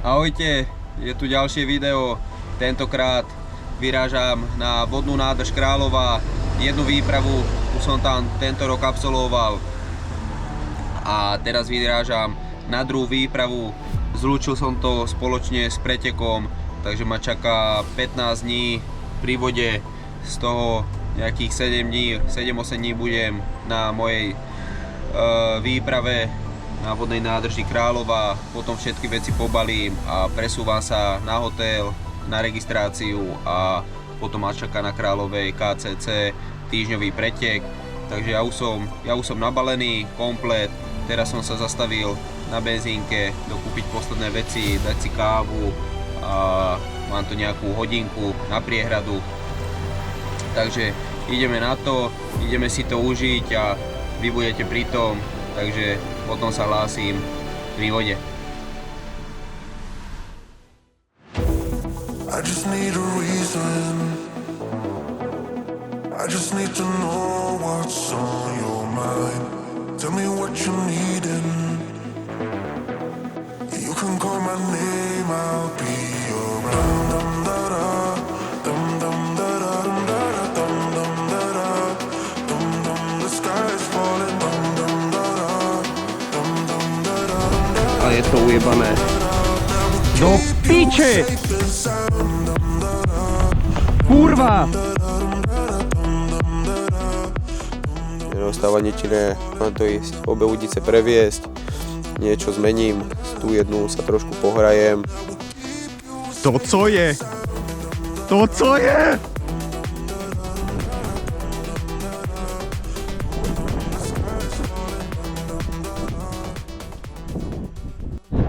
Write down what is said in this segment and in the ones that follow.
Ahojte, je tu ďalšie video. Tentokrát vyrážam na vodnú nádrž Kráľová. Jednu výpravu už som tam tento rok absolvoval. A teraz vyrážam na druhú výpravu. Zlúčil som to spoločne s pretekom, takže ma čaká 15 dní pri vode. Z toho nejakých 7-8 dní budem na mojej výprave na vodnej nádrži Kráľová, potom všetky veci pobalím a presúvam sa na hotel, na registráciu a potom ma čaká na Kráľovej KCC týždňový pretek. Takže ja už som nabalený komplet. Teraz som sa zastavil na benzínke dokúpiť posledné veci, dať si kávu a mám tu nejakú hodinku na priehradu. Takže ideme na to, ideme si to užiť a vy budete pri tom, takže potom sa hlásim pri vode. I just need a reason. I just need to know what's on your mind. Tell me what you're needing. You can call my name, I'll be around. Dum da da, dum dum da da, dum da da, dum dum da da, dum dum. The sky is falling, dum dum da da, dum dum da da, dum da. A je to ujebané. Do piče! Kurva! Neostáva nič iné, mám to ísť obe udice previesť, niečo zmením, tú jednu sa trošku pohrajem. To co je? To co je?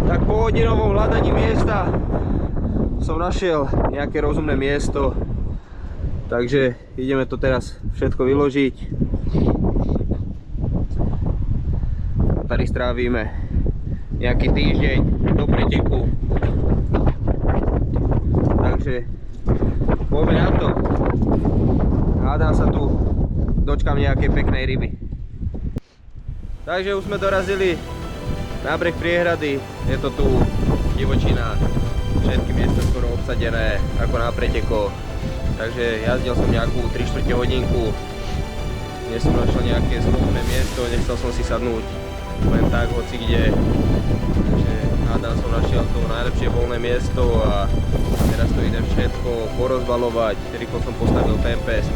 Tak po hodinovom hľadaní miesta som našiel nejaké rozumné miesto, takže ideme to teraz všetko vyložiť. Tady strávime nejaký týždeň do preteku, takže poďme na to. Hádam sa tu dočkam nejakej peknej ryby. Takže už sme dorazili na breh priehrady, je to tu divočina, všetky miesta skoro obsadené ako na pretekoch, takže jazdil som nejakú 3/4 hodinku, dnes som našiel nejaké slobodné miesto, nechcel som si sadnúť len tak hoci kde, takže hádam som našiel to najlepšie voľné miesto a teraz to idem všetko porozbalovať, rýchlo som postavil tempest,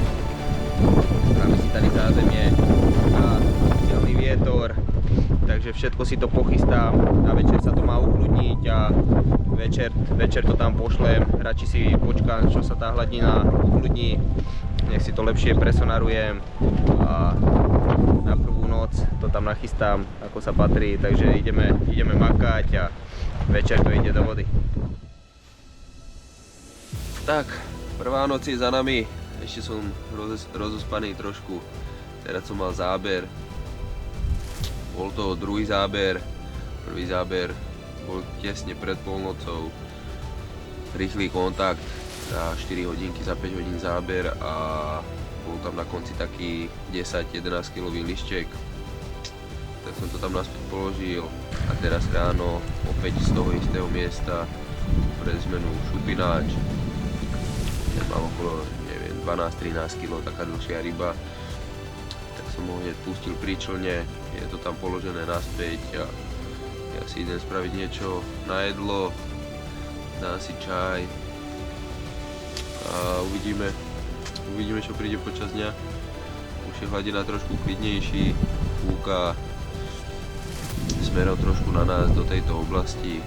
spravím si tady zázemie a silný vietor. Takže všetko si to pochystám, na večer sa to má ukludniť a večer to tam pošlem, radši si počkám, čo sa tá hladina ukludní, nech si to lepšie presonarujem a na prvú noc to tam nachystám, ako sa patrí, takže ideme makať a večer to ide do vody. Tak, prvá noc je za nami, ešte som rozospaný trošku, teraz som mal záber. Bol to druhý záber, prvý záber bol tesne pred polnocou, rýchly kontakt za 4 hodinky, za 5 hodín záber a bol tam na konci taký 10-11 kilový lišček, tak som to tam naspäť položil a teraz ráno opäť z toho istého miesta pre zmenu šupináč, ten mal okolo 12-13 kg, taká dlhšia ryba, tak som ho hneď pustil pri člne. Je to tam položené naspäť a ja si idem spraviť niečo na jedlo, dám si čaj a uvidíme čo príde počas dňa. Už je hladina trošku klidnejší, fúka smerom trošku na nás do tejto oblasti,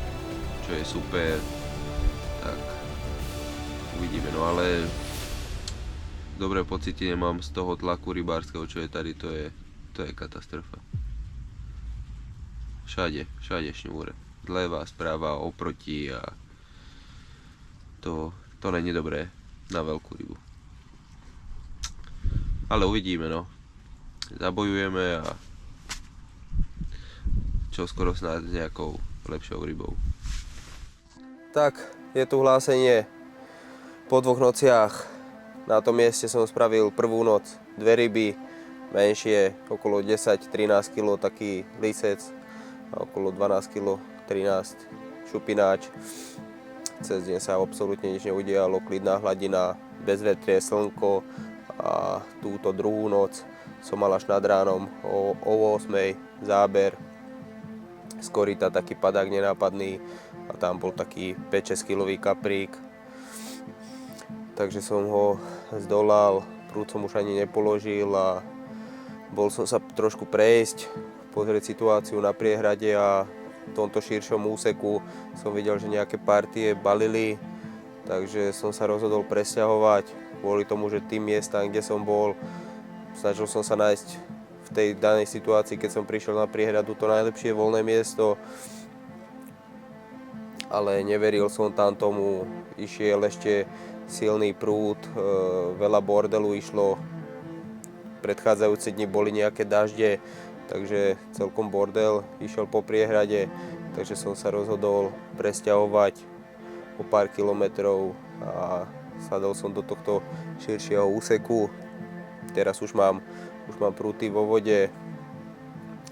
čo je super, tak uvidíme, no ale dobré pocity nemám z toho tlaku rybárskeho, čo je tady, to je katastrofa. Všade šňúre, zleva, správa, oproti a to není dobré na veľkú rybu. Ale uvidíme, no. Zabojujeme a čo skoro snáď s nejakou lepšou rybou. Tak, je tu hlásenie po 2 nociach. Na tom mieste som spravil prvú noc 2 ryby, menšie, okolo 10-13 kg taký lisec a okolo 12 kg 13 šupináč. Cez deň sa absolútne nič neudialo, klidná hladina, bezvetrie, slnko a túto druhú noc som mal až nad ránom o 8 záber z koryta, taký padák nenápadný a tam bol taký 5-6 kilový kaprík. Takže som ho zdolal, prúd som už ani nepoložil a bol som sa trošku prejsť, pozrieť situáciu na priehrade a v tomto širšom úseku som videl, že nejaké partie balili, takže som sa rozhodol presťahovať kvôli tomu, že tým miestam, kde som bol, snažil som sa nájsť v tej danej situácii, keď som prišiel na priehradu, to najlepšie voľné miesto, ale neveril som tam tomu, išiel ešte silný prúd, veľa bordelu išlo, predchádzajúce dni boli nejaké dažde, takže celkom bordel išiel po priehrade, takže som sa rozhodol presťahovať o pár kilometrov a sadol som do tohto širšieho úseku. Teraz už mám prúty vo vode,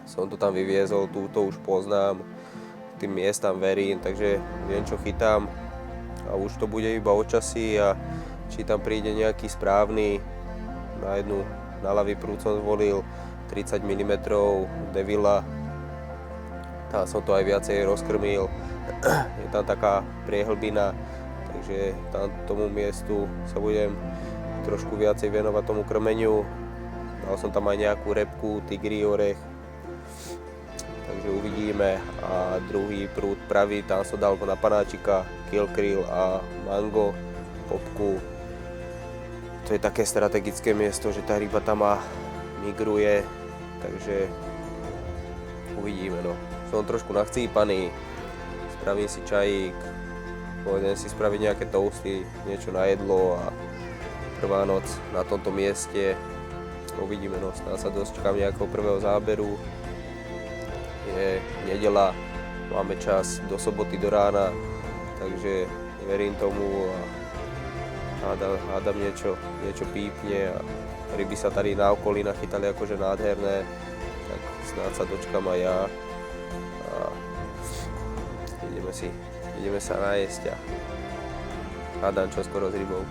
som to tam vyviezol, túto už poznám, tým miestam verím, takže viem, čo chytám a už to bude iba o časí a či tam príde nejaký správny, na ľavý prúd som zvolil 30 mm Devila, tam som to aj viacej rozkrmil, je tam taká priehlbina, takže tam tomu miestu sa budem trošku viacej venovať tomu krmeniu. Dal som tam aj nejakú repku, tigrí orech, takže uvidíme. A druhý prúd pravý, tam som dal na panáčika, kill krill a mango, popku. To je také strategické miesto, že tá ryba tam migruje, takže uvidíme. No. Som trošku nachcípaný, spravím si čajík, pôjdem si spraviť nejaké toasty, niečo na jedlo a prvá noc na tomto mieste. Uvidíme, no, snáď sa dočkám nejakého prvého záberu. Je nedeľa, máme čas do soboty do rána, takže verím tomu a hádam niečo pípne a ryby sa tady na okolí nachytali akože nádherné, tak snáď sa dočkám aj ja a ideme sa najesť a hádam čo skoro s rybou.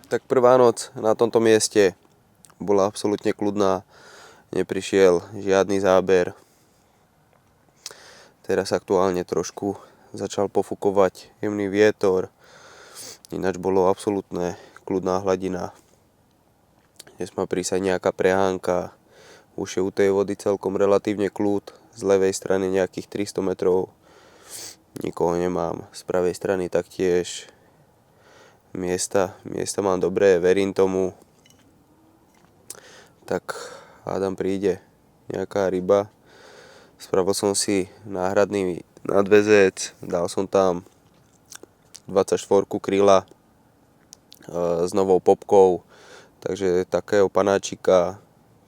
Tak prvá noc na tomto mieste bola absolútne kľudná, neprišiel žiadny záber. Teraz aktuálne trošku začal pofukovať jemný vietor, ináč bolo absolútne kľudná hladina. Dnes má prísť aj nejaká prehánka, už je u tej vody celkom relatívne kľud, z ľavej strany nejakých 300 metrov, nikoho nemám, z pravej strany taktiež. Miesta mám dobré, verím tomu, tak hádam príde nejaká ryba. Spravil som si náhradný nadväzec, dal som tam 24 kryla s novou popkou, takže takého panáčika,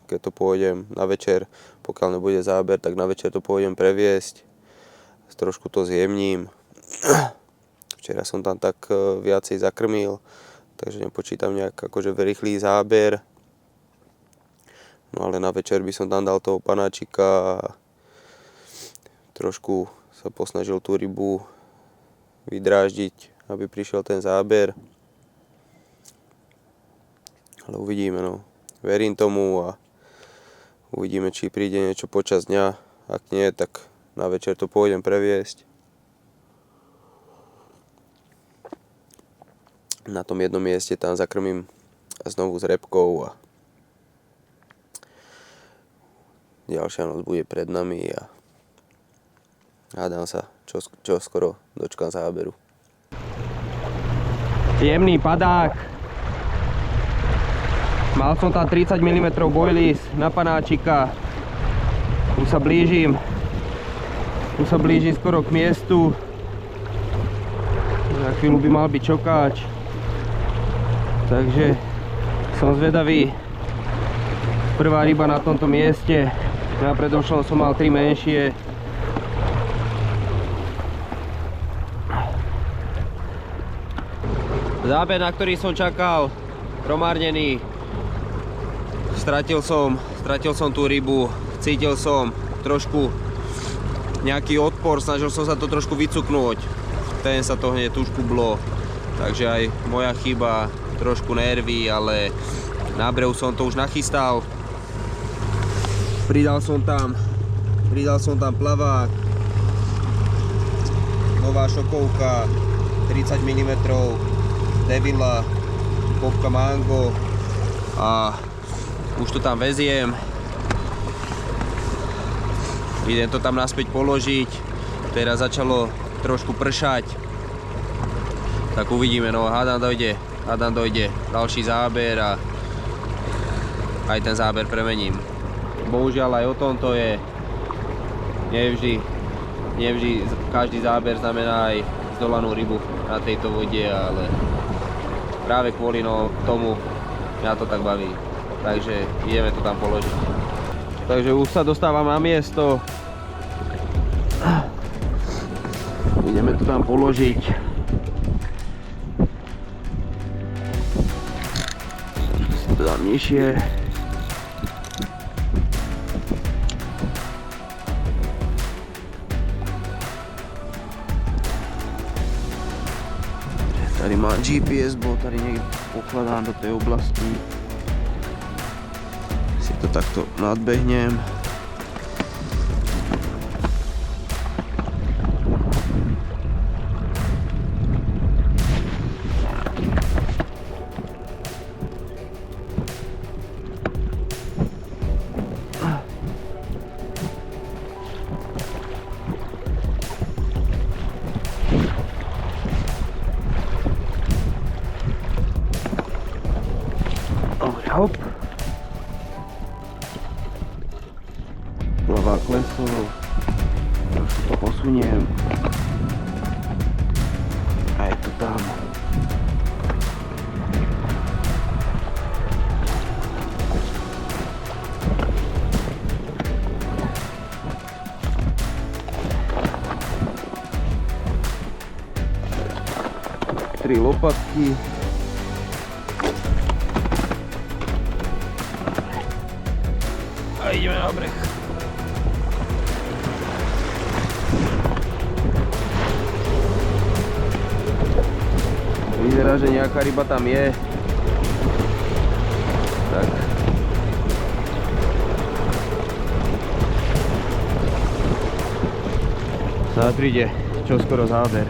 keď to pôjdem na večer, pokiaľ nebude záber, tak na večer to pôjdem previesť, trošku to zjemním. Včera som tam tak viacej zakrmil, takže nepočítam nejak akože rýchly záber. No ale na večer by som tam dal toho panáčika a trošku sa posnažil tú rybu vydráždiť, aby prišiel ten záber. Ale uvidíme, no. Verím tomu a uvidíme, či príde niečo počas dňa. Ak nie, tak na večer to pôjdem previesť. Na tom jednom mieste tam zakrmím znovu s repkou a ďalšia noc bude pred nami a hádam sa, čo skoro dočkám záberu. Jemný padák. Mal som tam 30 mm boilies na panáčika. Tu sa blížim skoro k miestu. Za chvíľu by mal byť čokáč. Takže som zvedavý. Prvá ryba na tomto mieste. Na predošlom som mal 3 menšie. Záber, na ktorý som čakal, promárnený. Stratil som tú rybu, cítil som trošku nejaký odpor, snažil som sa to trošku vycuknúť. Ten sa to hneď tuškublo, takže aj moja chyba, trošku nervy, ale na brehu som to už nachystal. Pridal som tam plavák, nová šokovka, 30 mm, Devila, popka Mango a už to tam veziem. Idem to tam naspäť položiť. Teraz začalo trošku pršať. Tak uvidíme, no hádam dojde ďalší záber a aj ten záber premením. Bohužiaľ aj o tom to je. Nevždy každý záber znamená aj zdolanú rybu na tejto vode, ale práve kvôli tomu mňa to tak baví. Takže ideme to tam položiť. Takže už sa dostávam na miesto. Ideme to tam položiť. Si to dám nižšie. Tady má GPS, bol tady niekde pokladám do tej oblasti. Si to takto nadbehnem. Hop. Plavá klesol. Trošku to posuniem. A je to tam. Tri lopatky. A ideme na breh. Vyzerá, že nejaká ryba tam je. Tak. Snad príde čoskoro záber.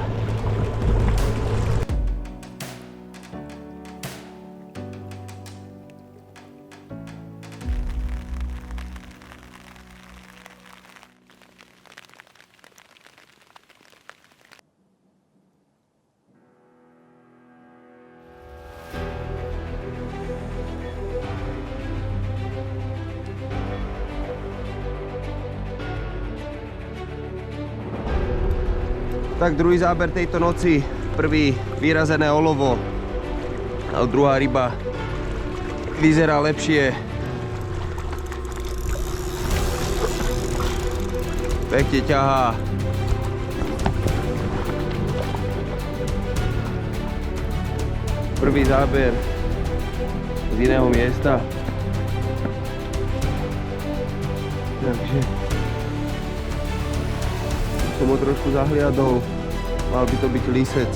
Tak druhý záber tejto noci, prvý vyrazené olovo, a druhá ryba vyzerá lepšie. Pekne ťahá. Prvý záber z iného miesta. Takže som ho trošku zahliadol, mal by to byť lisec.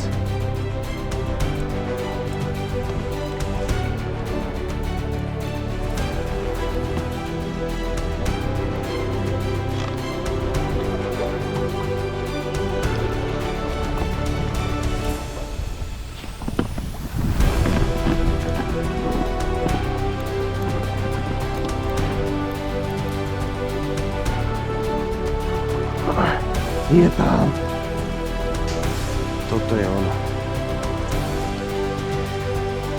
Je tam. Toto je ono.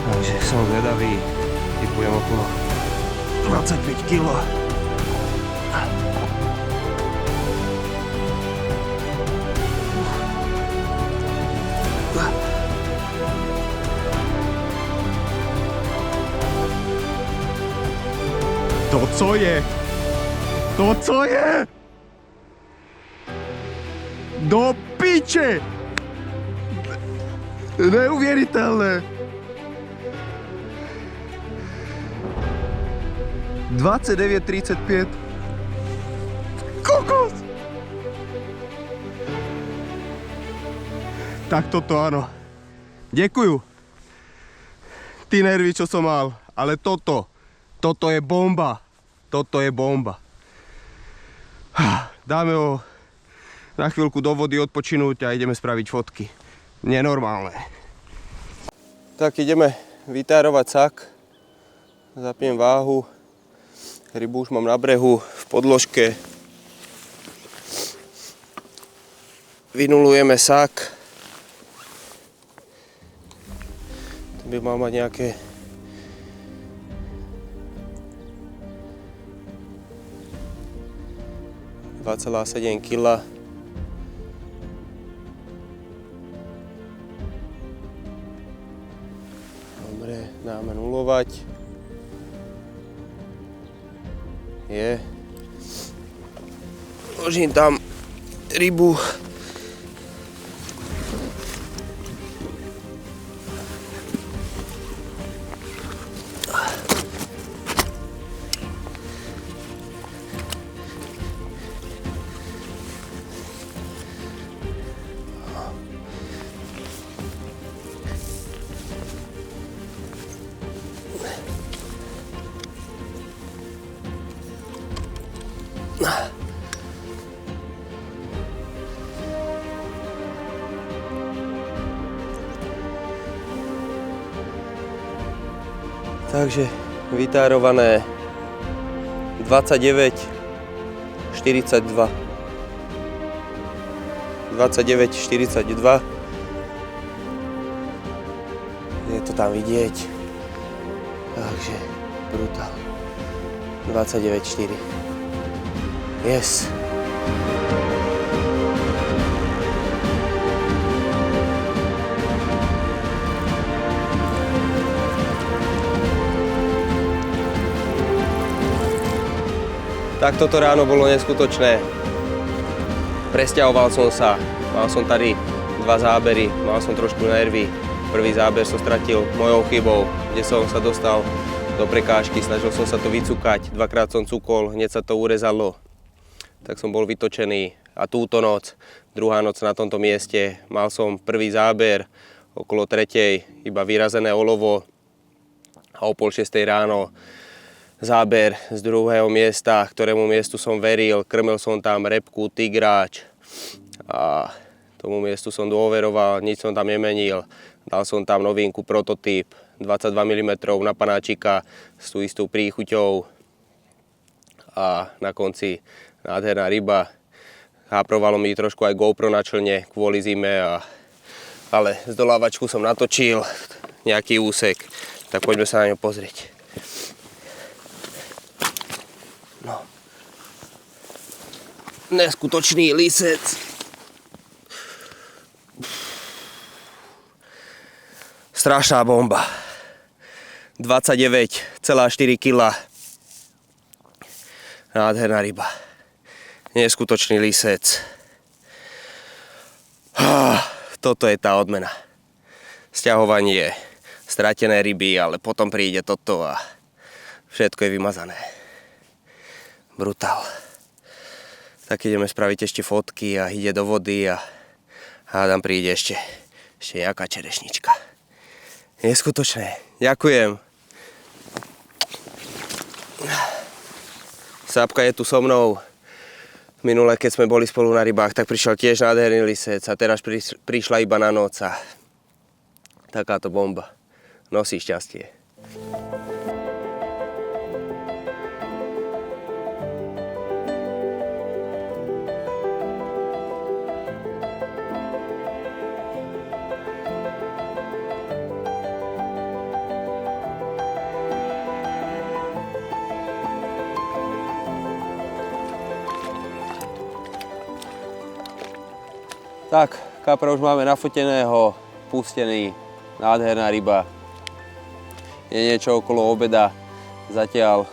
Takže som zvedavý. Typujem okolo 25 kg. To co je? To co je? Do piče! Neuveriteľné. 29,35. Kokos! Tak toto áno. Ďakujem. Ty nervy, čo som mal. Ale toto je bomba. Toto je bomba. Dáme ho na chvíľku do vody odpočinúť a ideme spraviť fotky. Nenormálne. Tak ideme vytárovať sak. Zapnem váhu. Rybu už mám na brehu, v podložke. Vynulujeme sak. To by mal mať nejaké 2,7 kg. Dobre, dáme nulovať. Je. Vložím tam rybu. Takže vytárované 29,42. 29,42. Je to tam vidieť. Takže brutál. 29,4. Yes. Tak toto ráno bolo neskutočné. Presťahoval som sa, mal som tady 2 zábery, mal som trošku nervy. Prvý záber som stratil mojou chybou, kde som sa dostal do prekážky, snažil som sa to vycukať, 2-krát som cukol, hneď sa to urezalo. Tak som bol vytočený a túto noc, druhá noc na tomto mieste, mal som prvý záber okolo 3:00, iba vyrazené olovo a o 5:30 ráno záber z druhého miesta, ktorému miestu som veril, krmil som tam repku, tygráč a tomu miestu som dôveroval, nič som tam nemenil. Dal som tam novinku, prototyp, 22 mm na panáčika s tú istou príchuťou a na konci nádherná ryba. Háprovalo mi trošku aj GoPro na člne kvôli zime, ale zdolávačku som natočil, nejaký úsek, tak poďme sa na ňu pozrieť. No. Neskutočný lisec. Strašná bomba. 29,4 kg. Nádherná ryba. Neskutočný lisec. Toto je tá odmena. Sťahovanie, stratené ryby, ale potom príde toto a všetko je vymazané. Brutál. Tak ideme spraviť ešte fotky a ide do vody a hádam príde ešte nejaká čerešnička. Neskutočné. Ďakujem. Sápka je tu so mnou. Minule, keď sme boli spolu na rybách, tak prišiel tiež nádherný lisec a teraz prišla iba na noc a takáto bomba. Nosí šťastie. Tak, kapra už máme nafoteného, pustený, nádherná ryba. Je niečo okolo obeda, zatiaľ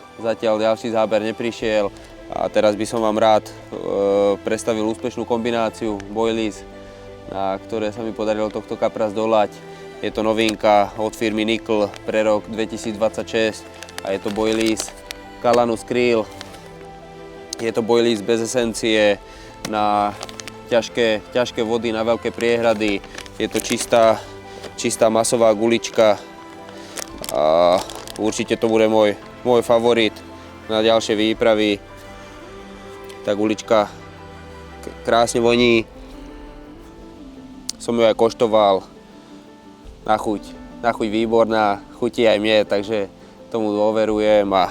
ďalší záber neprišiel a teraz by som vám rád predstavil úspešnú kombináciu boilies na ktoré sa mi podarilo tohto kapra zdolať. Je to novinka od firmy Nickel pre rok 2026 a je to boilies Calanus Krill. Je to boilies bez esencie na ťažké vody, na veľké priehrady. Je to čistá masová gulička a určite to bude môj favorit na ďalšie výpravy. Tá gulička krásne voní. Som ju aj koštoval. Na chuť výborná, chutí aj mne, takže tomu dôverujem a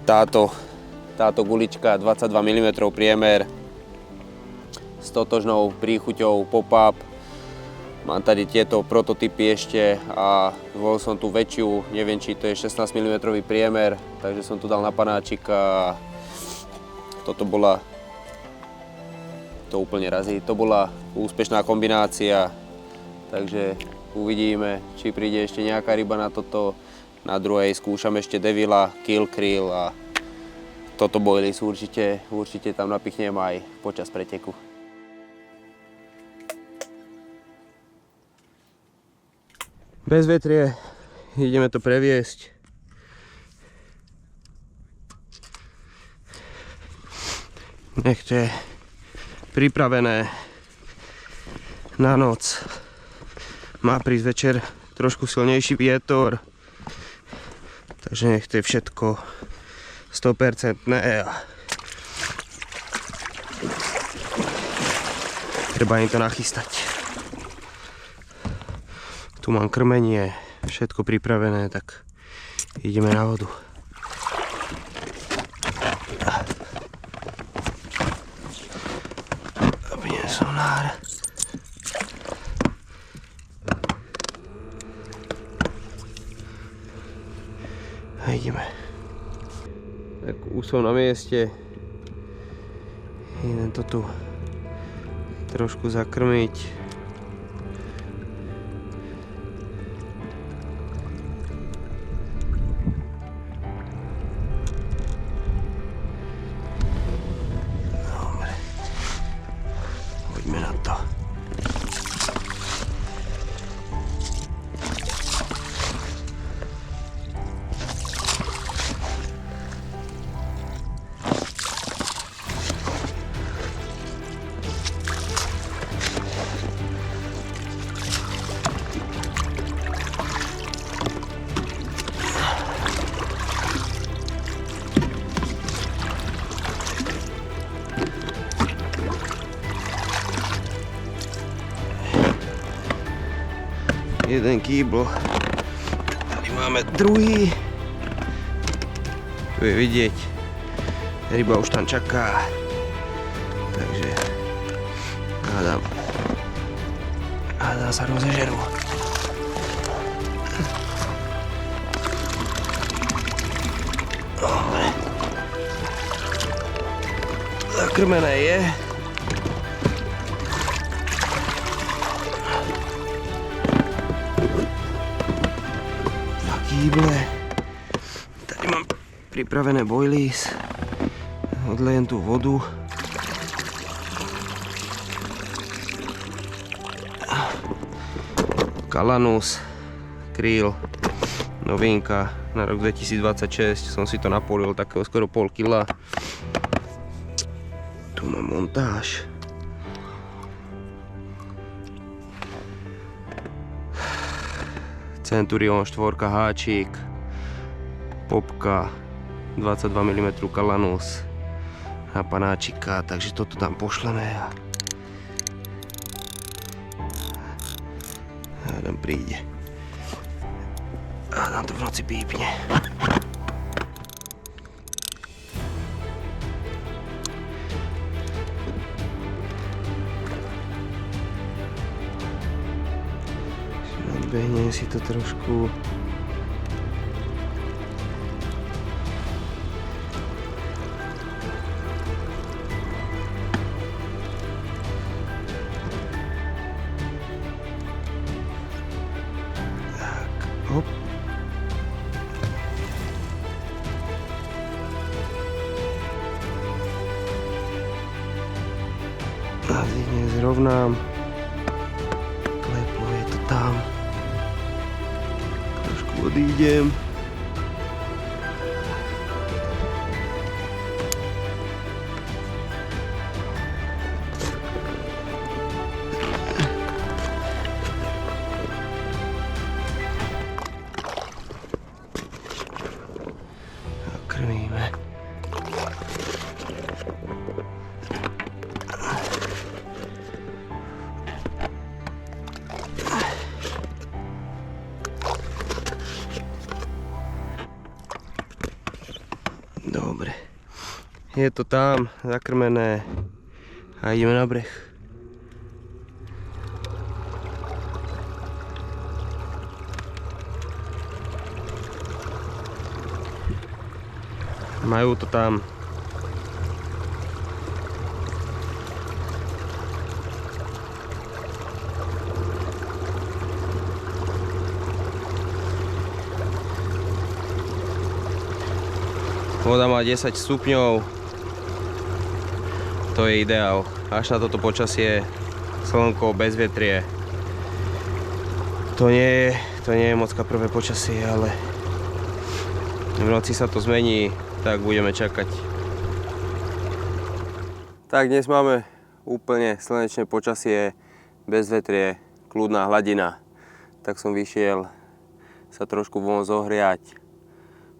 táto gulička 22 mm priemer s totožnou príchuťou pop-up. Mám tady tieto prototypy ešte a zvolil som tú väčšiu, neviem či to je 16 mm priemer, takže som tu dal na panáčik a toto bola, to úplne razí, to bola úspešná kombinácia, takže uvidíme, či príde ešte nejaká ryba na toto. Na druhej skúšam ešte Devila, Kill Krill a toto boilies určite tam napichnem aj počas preteku. Bez vetrie, ideme to previesť. Nech to je pripravené na noc. Má prísť večer trošku silnejší vietor, takže nech to je všetko 100% a treba im to nachystať. Tu mám krmenie, všetko pripravené, tak ideme na vodu. Zapnem sonár. A ideme. Tak už som na mieste. Idem to tu trošku zakrmiť. Dobre. Poďme na to. Jeden kýbl. Tady máme druhý. Tu je vidieť. Ryba už tam čaká. Takže hádam sa rozežerú. Dobre. Zakrmené je. Kýble. Tady mám pripravené boilies. Odlejem tú vodu. Calanus Krill. Novinka na rok 2026. Som si to napolil takého skoro pol kila. Tu mám montáž. Centurion 4 háčik, popka, 22 mm Calanus a panáčika, takže toto tam pošleme a hádam príde. Hádam to v noci pípne. Behnem si to trošku. Tak, hop. A zrovnám. odídem. Krmíme. Dobre. Je to tam, zakrmené a ideme na breh. Majú to tam. Voda má 10 stupňov. To je ideál. Až na toto počasie, slnko, bezvetrie. To nie je mocka prvé počasie, ale v noci sa to zmení, tak budeme čakať. Tak dnes máme úplne slnečné počasie, bezvetrie, kľudná hladina. Tak som vyšiel sa trošku von zohriať,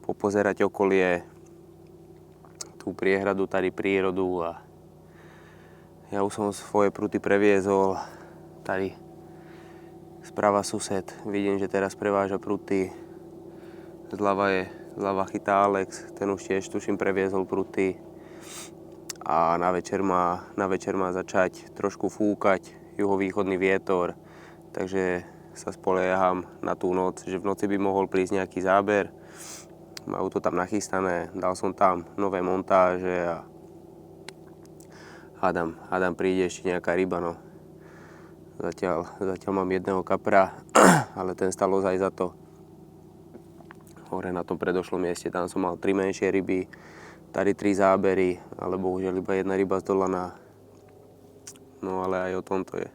popozerať okolie, tú priehradu, tady prírodu a ja už som svoje pruty previezol. Tady sprava sused, vidím, že teraz preváža pruty. Zľava chytá Alex, ten už tiež tuším previezol pruty. A na večer má začať trošku fúkať juhovýchodný vietor, takže sa spolieham na tú noc, že v noci by mohol prísť nejaký záber. Majú to tam nachystané, dal som tam nové montáže a hádam príde ešte nejaká ryba, no. Zatiaľ mám jedného kapra, ale ten stal ozaj za to. Hore na tom predošlom mieste, tam som mal 3 menšie ryby, tady 3 zábery, ale bohužiaľ iba jedna ryba zdolaná. No ale aj o tom to je.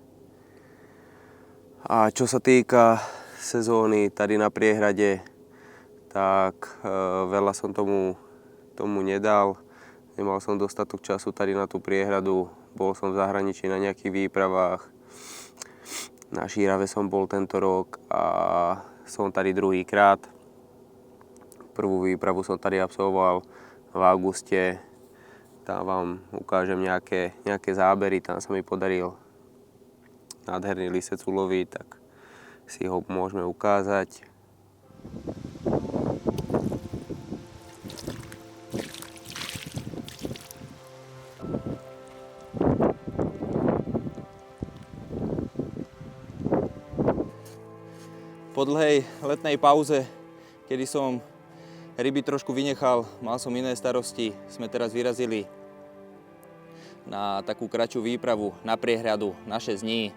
A čo sa týka sezóny tady na priehrade, tak veľa som tomu nedal. Nemal som dostatok času tady na tú priehradu. Bol som v zahraničí na nejakých výpravách. Na Šírave som bol tento rok a som tady druhýkrát. Prvú výpravu som tady absolvoval v auguste. Tam vám ukážem nejaké zábery. Tam sa mi podaril nádherný lisec uloviť, tak si ho môžeme ukázať. Po dlhej letnej pauze, kedy som ryby trošku vynechal, mal som iné starosti, sme teraz vyrazili na takú kratšiu výpravu na priehradu na 6 dní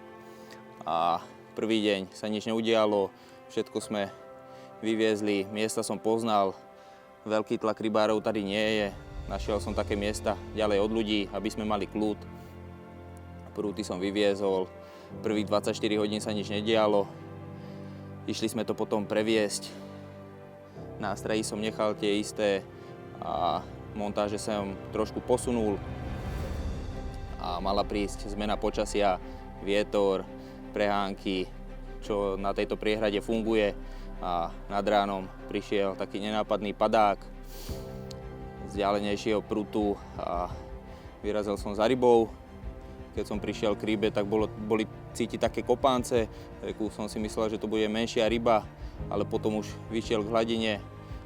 a prvý deň sa nič neudialo, všetko sme vyviezli, miesta som poznal, veľký tlak rybárov tady nie je, našiel som také miesta ďalej od ľudí, aby sme mali kľud. Prúty som vyviezol, prvých 24 hodín sa nič nedialo. Išli sme to potom previesť. Nástrahy som nechal tie isté a montáže som trošku posunul. A mala prísť zmena počasia, vietor, prehánky, čo na tejto priehrade funguje. A nad ránom prišiel taký nenápadný padák z ďalenejšieho prutu a vyrazil som za rybou. Keď som prišiel k rybe, tak boli cítiť také kopánce. Som si myslel, že to bude menšia ryba, ale potom už vyšiel k hladine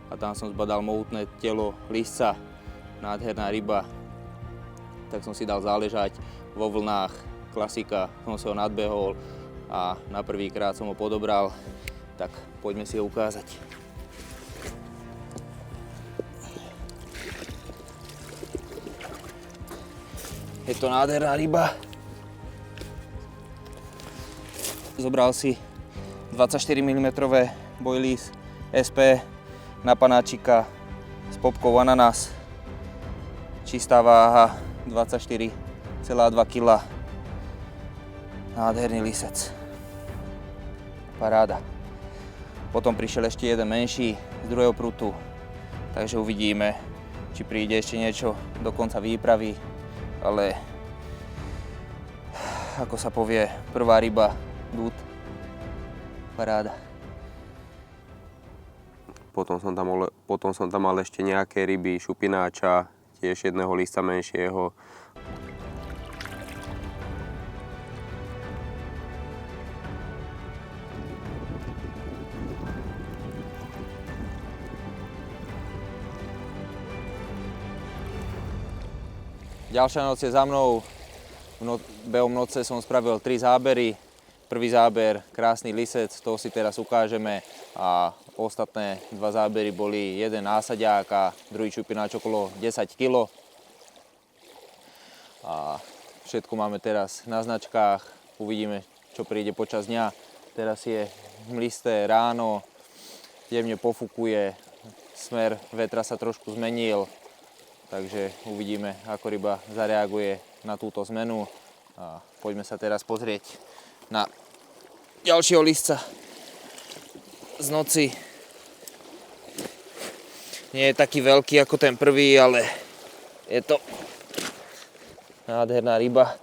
a tam som zbadal mohutné telo lisca, nádherná ryba. Tak som si dal záležať vo vlnách, klasika, som si ho nadbehol a na prvýkrát som ho podobral. Tak poďme si ho ukázať. Je to nádherná ryba. Zobral si 24 mm boilies SP na panáčika s popkou ananas. Čistá váha 24,2 kg. Nádherný lisec. Paráda. Potom prišiel ešte jeden menší z druhého prútu, takže uvidíme, či príde ešte niečo do konca výpravy, ale ako sa povie, prvá ryba, dút, paráda. Potom som tam mal ešte nejaké ryby, šupináča, tiež jedného lista menšieho. Ďalšia noc je za mnou. Behom noce som spravil 3 zábery. Prvý záber, krásny lisec, toho si teraz ukážeme. A ostatné 2 zábery boli jeden násadiak a druhý šupináč okolo 10 kg. A všetko máme teraz na značkách. Uvidíme, čo príde počas dňa. Teraz je hmlisté ráno, jemne pofukuje, smer vetra sa trošku zmenil. Takže uvidíme, ako ryba zareaguje na túto zmenu. A poďme sa teraz pozrieť na ďalšieho lisca z noci. Nie je taký veľký ako ten prvý, ale je to nádherná ryba.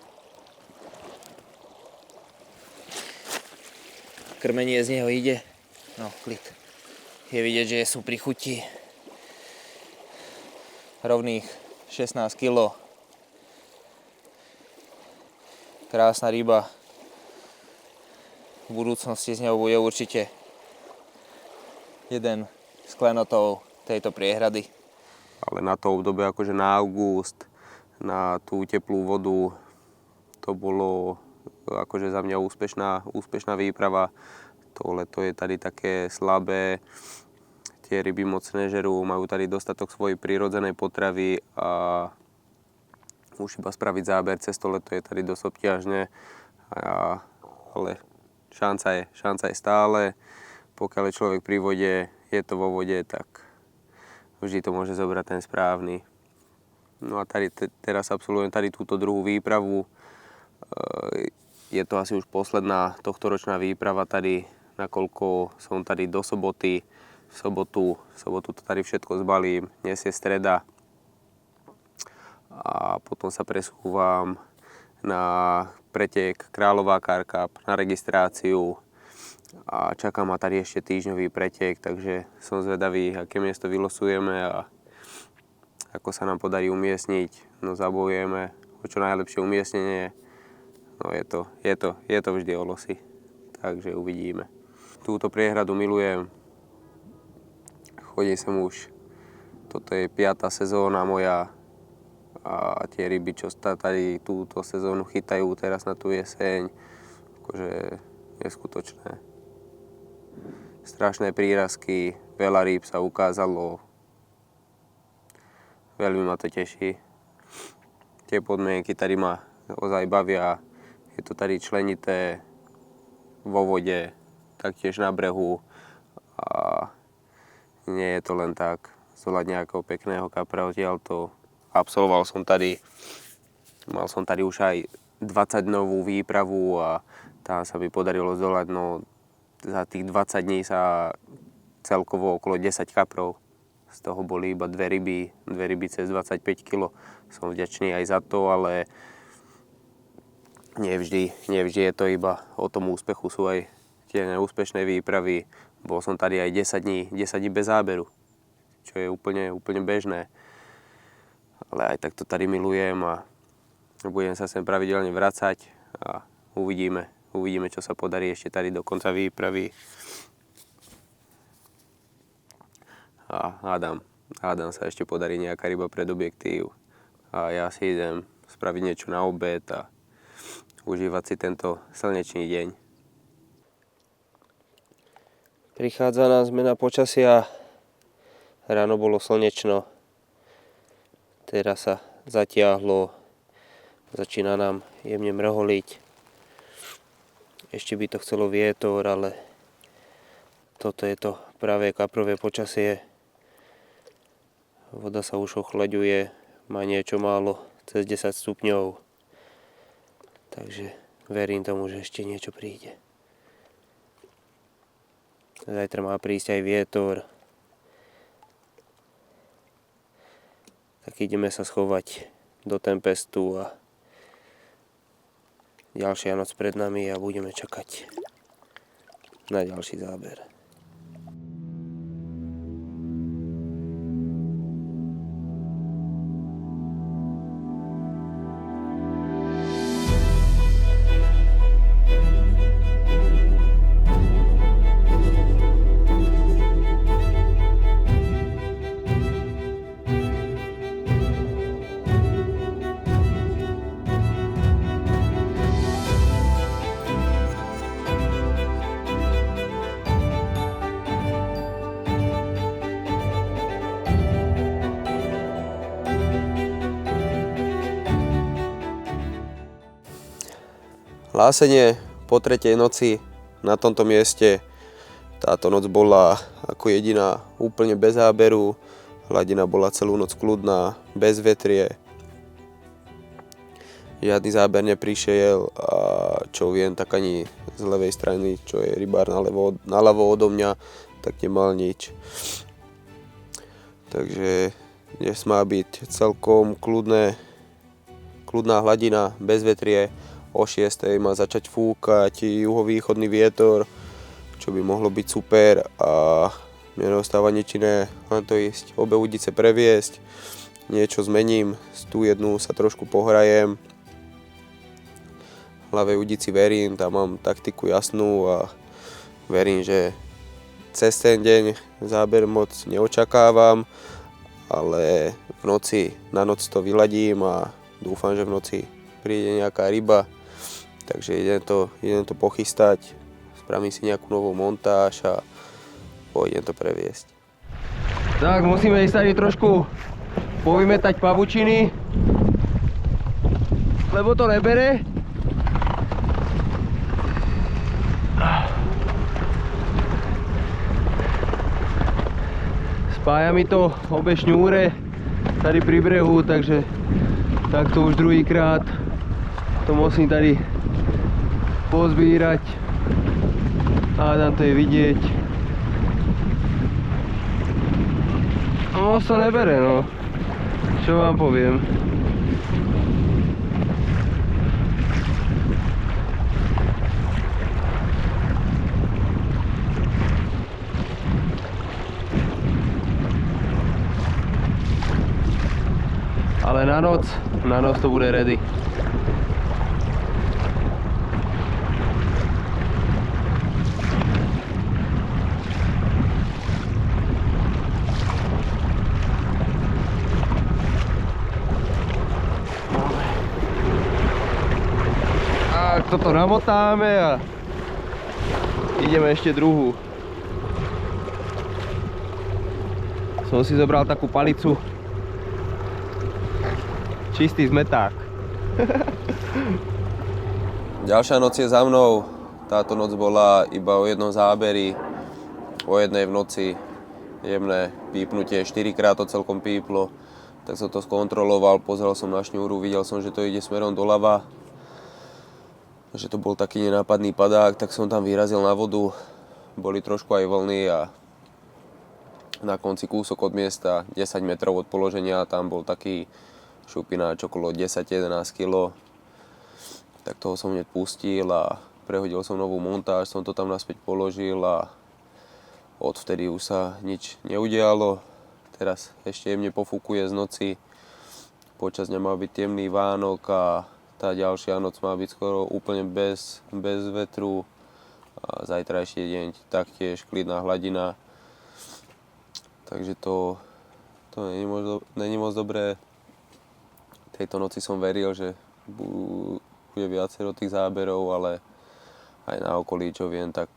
Krmenie z neho ide. No, klid. Je vidieť, že sú pri chuti. Rovných 16 kg. Krásna ryba. V budúcnosti z neho bude určite jeden z klenotov tejto priehrady. Ale na to obdobie akože na august, na tú teplú vodu, to bolo akože za mňa úspešná výprava. To leto je tady také slabé. Tie ryby moc nežerú, majú tady dostatok svojej prírodzenej potravy a už iba spraviť záber cez to leto je tady dosť obťažné. Ale šanca je stále. Pokiaľ je človek pri vode, je to vo vode, tak vždy to môže zobrať ten správny. No a tady, teraz absolvujem tady túto druhú výpravu. Je to asi už posledná tohtoročná výprava tady, nakoľko som tady do soboty. V sobotu to tady všetko zbalím, dnes je streda a potom sa presúvam na pretek Kráľová Karkap, na registráciu a čaká ma tady ešte týždňový pretek, takže som zvedavý, aké miesto vylosujeme a ako sa nám podarí umiestniť. No zabojujeme o čo najlepšie umiestnenie, no je to vždy o losy, takže uvidíme. Túto priehradu milujem. Chodím sem už, toto je 5. sezóna moja a tie ryby, čo tady túto sezónu chytajú teraz na tú jeseň, akože neskutočné. Strašné prírazky, veľa rýb sa ukázalo, veľmi ma to teší. Tie podmienky tady ma ozaj bavia, je to tady členité vo vode, taktiež na brehu a nie je to len tak zoľať nejakého pekného kapra odtiaľto. Absolvoval som tady, mal som tady už aj 20-dňovú výpravu a tam sa mi podarilo zdolať, no za tých 20 dní sa celkovo okolo 10 kaprov. Z toho boli iba dve ryby cez 25 kg. Som vďačný aj za to, ale nevždy je to iba o tom úspechu, sú aj tie neúspešné výpravy. Bol som tady aj 10 dní bez záberu, čo je úplne bežné. Ale aj tak to tady milujem a budem sa sem pravidelne vracať a uvidíme, čo sa podarí ešte tady do konca výpravy. A hádam sa ešte podarí nejaká ryba pred objektív. A ja si idem spraviť niečo na obed a užívať si tento slnečný deň. Prichádza nám zmena počasia, ráno bolo slnečno, teraz sa zatiahlo, začína nám jemne mrholiť. Ešte by to chcelo vietor, ale toto je to pravé kaprové počasie. Voda sa už ochlaďuje, má niečo málo cez 10 stupňov, takže verím tomu, že ešte niečo príde. Zajtra má prísť aj vietor. Tak ideme sa schovať do Tempestu a ďalšia noc pred nami a budeme čakať na ďalší záber. Hlásenie po 3. noci na tomto mieste. Táto noc bola ako jediná úplne bez záberu. Hladina bola celú noc kľudná, bez vetrie. Žiadny záber neprišiel a čo viem, tak ani z ľavej strany, čo je rybár naľavo odo mňa, tak nemal nič. Takže dnes má byť celkom kľudná hladina, bez vetrie. O 6. má začať fúkať juhovýchodný vietor, čo by mohlo byť super a mne neostáva nič iné, len to ísť obe udice previesť, niečo zmením, z tú jednu sa trošku pohrajem. Ľavej udici verím, tam mám taktiku jasnú a verím, že cez ten deň záber moc neočakávam, ale na noc to vyladím a dúfam, že v noci príde nejaká ryba. Takže idem to pochystať, spravím si nejakú novú montáž a pôjdem to previesť. Tak, musíme ísť tady trošku povymetať pavučiny, lebo to nebere. Spája mi to obe šňúre tady pri brehu, takže takto už druhýkrát to musím tady pozbírať. Hádam, to je vidieť. No, to nebere, no. Čo vám poviem. Ale na noc to bude ready. Toto namotáme a ideme ešte druhú. Som si zobral takú palicu. Čistý zmeták. Ďalšia noc je za mnou. Táto noc bola iba o jednom záberi. O 1 v noci. Jemné pípnutie. 4-krát to celkom píplo. Tak som to skontroloval, pozrel som na šňúru, videl som, že to ide smerom doľava. Že to bol taký nenápadný padák, tak som tam vyrazil na vodu. Boli trošku aj vlny a na konci kúsok od miesta, 10 metrov od položenia, tam bol taký šupináč okolo 10-11 kg. Tak toho som hneď pustil a prehodil som novú montáž, som to tam naspäť položil a odvtedy už sa nič neudialo. Teraz ešte jemne pofúkuje z noci, počas dňa má byť temný Vánok a tá ďalšia noc má byť skoro úplne bez vetru a zajtrajší deň taktiež klidná hladina. Takže to není moc dobré. Tejto noci som veril, že bude viacero tých záberov, ale aj na okolí, čo viem, tak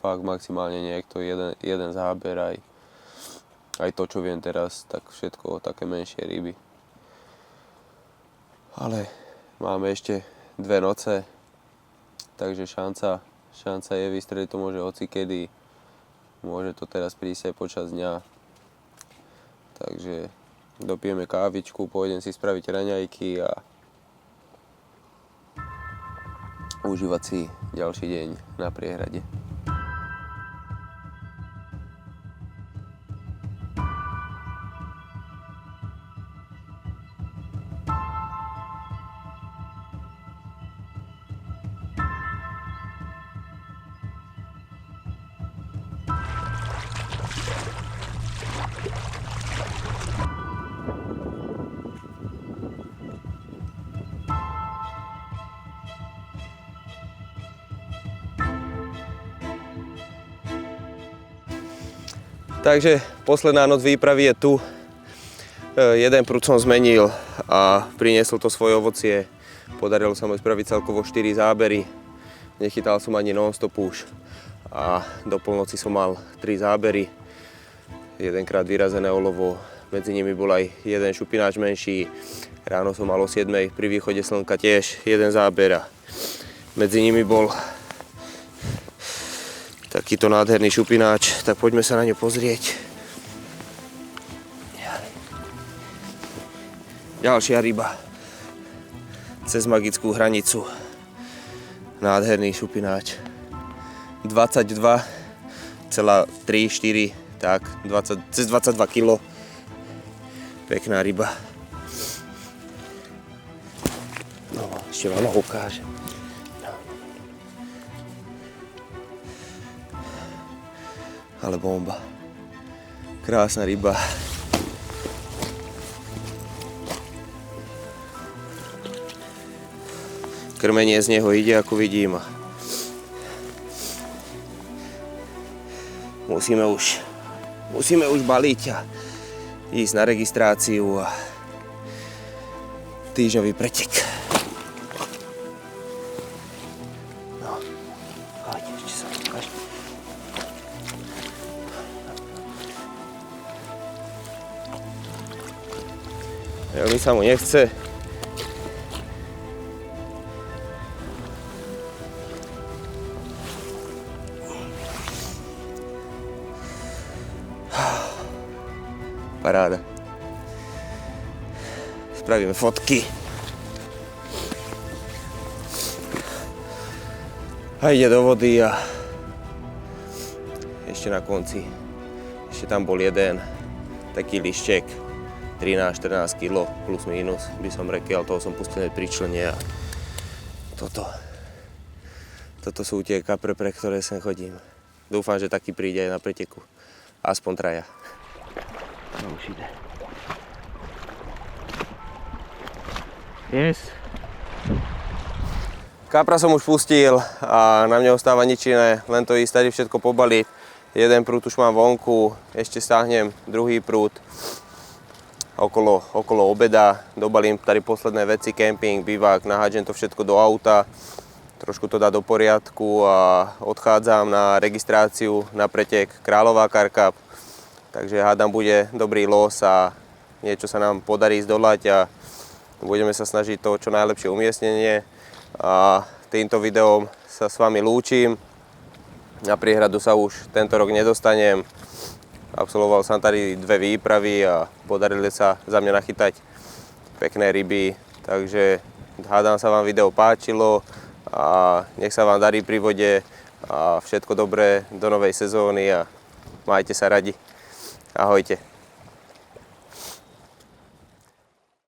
fakt maximálne niekto jeden záber, aj to, čo viem teraz, tak všetko také menšie ryby. Ale máme ešte 2 noce, takže šanca je vystreliť to môže hocikedy. Môže to teraz prísť aj počas dňa. Takže dopijeme kávičku, pôjdem si spraviť raňajky a užívať si ďalší deň na priehrade. Takže posledná noc výpravy je tu. Jeden prúd som zmenil a priniesol to svoje ovocie. Podarilo sa mi spraviť celkovo 4 zábery. Nechytal som ani non-stop už. A do polnoci som mal 3 zábery. Jedenkrát vyrazené olovo, medzi nimi bol aj jeden šupináč menší. Ráno som mal o 7 pri východe slnka tiež jeden záber. A medzi nimi bol takýto nádherný šupináč, tak poďme sa na ňu pozrieť. Ďalšia ryba cez magickú hranicu. Nádherný šupináč. 22,3-4, tak, cez 22 kg. Pekná ryba. No, ešte vám ho ukážem. Ale bomba. Krásna ryba. Krmenie z neho ide, ako vidím. Musíme už baliť a ísť na registráciu a týždňový pretek. No, poď, ešte sa ukáž. Veľmi sa mu nechce. Paráda. Spravíme fotky. A ide do vody a ešte na konci, ešte tam bol jeden taký lišček, 13-14 kg plus minus by som rekel, toho som pustil pri člene a toto sú tie kapre, pre ktoré sem chodím. Dúfam, že taký príde aj na preteku. Aspoň traja. No už ide. Yes. Kapra som už pustil a na mne ostáva nič iné, len to ísť tady všetko pobaliť. Jeden prúd už mám vonku, ešte stáhnem druhý prúd okolo obeda, dobalím tady posledné veci, kemping, bivák, nahádžem to všetko do auta, trošku to dá do poriadku a odchádzam na registráciu na pretek Kráľová Car Cup. Takže hádam, bude dobrý los a niečo sa nám podarí zdolať a budeme sa snažiť to čo najlepšie umiestnenie. A týmto videom sa s vami lúčim. Na priehradu sa už tento rok nedostanem. Absolvoval som tady 2 výpravy a podarili sa za mňa nachytať pekné ryby. Takže hádam, sa vám video páčilo a nech sa vám darí pri vode a všetko dobré do novej sezóny a majte sa radi. Ahojte.